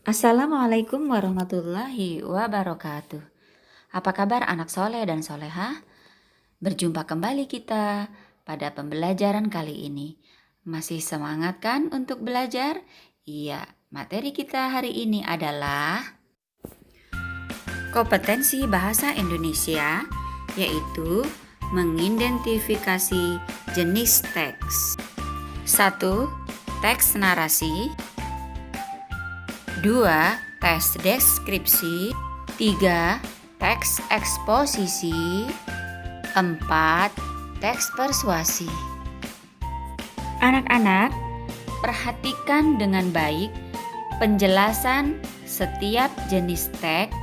Assalamualaikum warahmatullahi wabarakatuh. Apa kabar anak soleh dan soleha? Berjumpa kembali kita pada pembelajaran kali ini. Masih semangat kan untuk belajar? Iya, materi kita hari ini adalah kompetensi bahasa Indonesia, yaitu mengidentifikasi jenis teks. 1. Teks narasi. 2. Teks deskripsi. 3. Teks eksposisi. 4. Teks persuasi. Anak-anak, perhatikan dengan baik penjelasan setiap jenis teks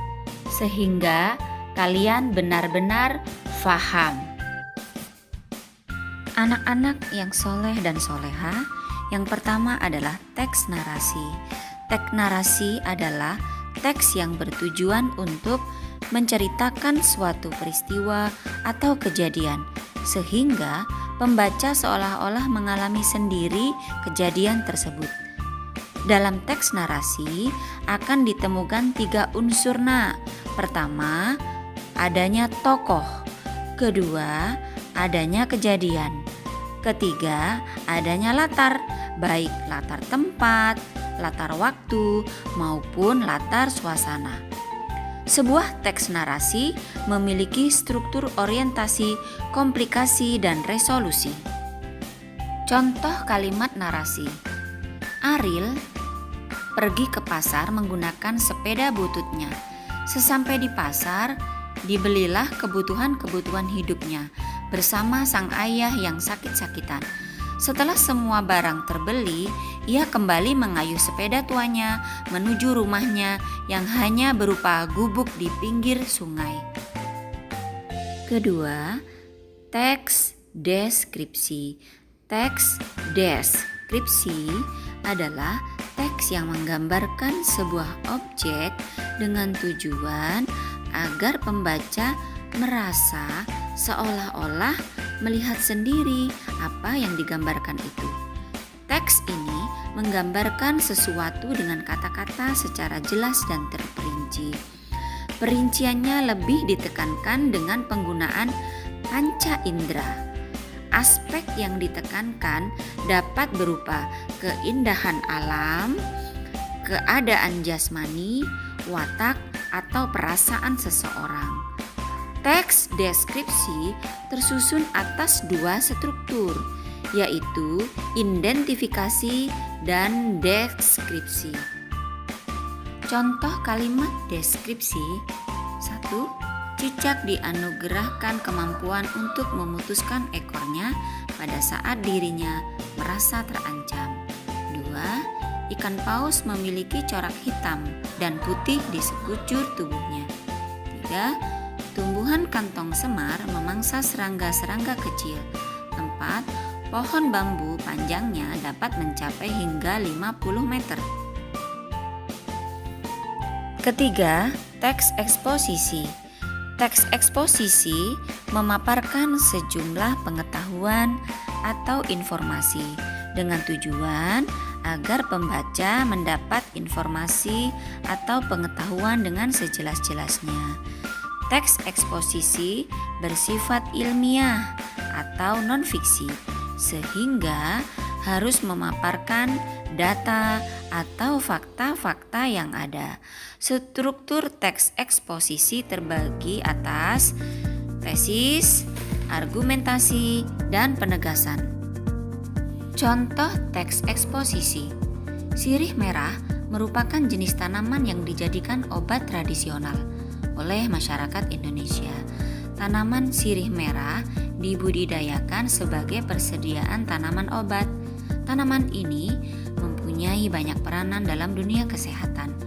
sehingga kalian benar-benar paham. Anak-anak yang soleh dan soleha, yang pertama adalah teks narasi. Teks narasi adalah teks yang bertujuan untuk menceritakan suatu peristiwa atau kejadian, sehingga pembaca seolah-olah mengalami sendiri kejadian tersebut. Dalam teks narasi akan ditemukan 3 unsur. Pertama, adanya tokoh. Kedua, adanya kejadian. Ketiga, adanya latar, baik latar tempat, latar waktu, maupun latar suasana. Sebuah teks narasi memiliki struktur orientasi, komplikasi, dan resolusi. Contoh kalimat narasi. Ariel pergi ke pasar menggunakan sepeda bututnya. Sesampai di pasar, dibelilah kebutuhan-kebutuhan hidupnya bersama sang ayah yang sakit-sakitan. Setelah semua barang terbeli, ia kembali mengayuh sepeda tuanya menuju rumahnya yang hanya berupa gubuk di pinggir sungai. Kedua, teks deskripsi. Teks deskripsi adalah teks yang menggambarkan sebuah objek dengan tujuan agar pembaca merasa seolah-olah melihat sendiri apa yang digambarkan itu. Teks ini menggambarkan sesuatu dengan kata-kata secara jelas dan terperinci. Perinciannya lebih ditekankan dengan penggunaan panca indera. Aspek yang ditekankan dapat berupa keindahan alam, keadaan jasmani, watak, atau perasaan seseorang. Teks deskripsi tersusun atas 2 struktur, yaitu identifikasi dan deskripsi. Contoh kalimat deskripsi. 1. Cicak dianugerahkan kemampuan untuk memutuskan ekornya pada saat dirinya merasa terancam. 2. Ikan paus memiliki corak hitam dan putih di sekujur tubuhnya. 3. Tumbuhan kantong semar memangsa serangga-serangga kecil. 4. Pohon bambu panjangnya dapat mencapai hingga 50 meter. Ketiga, teks eksposisi. Teks eksposisi memaparkan sejumlah pengetahuan atau informasi dengan tujuan agar pembaca mendapat informasi atau pengetahuan dengan sejelas-jelasnya. Teks eksposisi bersifat ilmiah atau non-fiksi, sehingga harus memaparkan data atau fakta-fakta yang ada. Struktur teks eksposisi terbagi atas tesis, argumentasi, dan penegasan. Contoh teks eksposisi. Sirih merah merupakan jenis tanaman yang dijadikan obat tradisional oleh masyarakat Indonesia. Tanaman sirih merah dibudidayakan sebagai persediaan tanaman obat. Tanaman ini mempunyai banyak peranan dalam dunia kesehatan.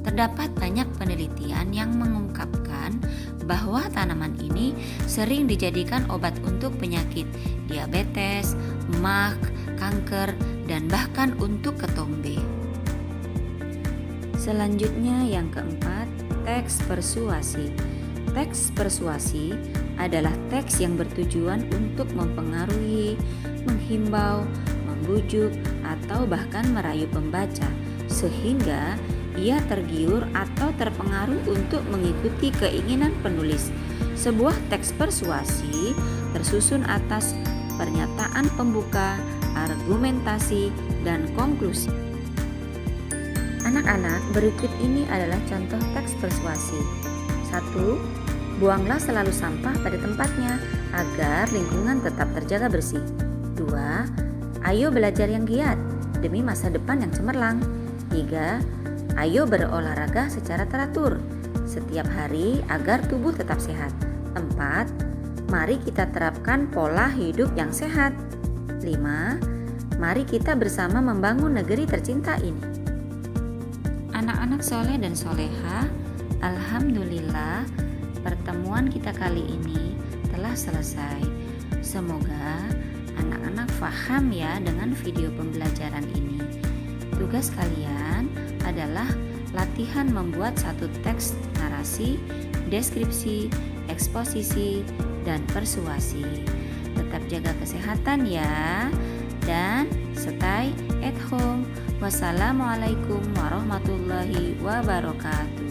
Terdapat banyak penelitian yang mengungkapkan bahwa tanaman ini sering dijadikan obat untuk penyakit diabetes, MAK, kanker, dan bahkan untuk ketombe. Selanjutnya yang keempat, teks persuasi. Teks persuasi adalah teks yang bertujuan untuk mempengaruhi, menghimbau, membujuk, atau bahkan merayu pembaca sehingga ia tergiur atau terpengaruh untuk mengikuti keinginan penulis. Sebuah teks persuasi tersusun atas pernyataan pembuka, argumentasi, dan konklusi. Anak-anak, berikut ini adalah contoh teks persuasi. 1. Buanglah selalu sampah pada tempatnya agar lingkungan tetap terjaga bersih. 2. Ayo belajar yang giat demi masa depan yang cemerlang. 3. Ayo berolahraga secara teratur setiap hari agar tubuh tetap sehat. 4. Mari kita terapkan pola hidup yang sehat. 5. Mari kita bersama membangun negeri tercinta ini. Anak-anak soleh dan soleha, alhamdulillah pertemuan kita kali ini telah selesai. Semoga anak-anak paham ya dengan video pembelajaran ini. Tugas kalian adalah latihan membuat satu teks narasi, deskripsi, eksposisi, dan persuasi. Tetap jaga kesehatan ya, dan stay at home. Wassalamualaikum warahmatullahi wabarakatuh.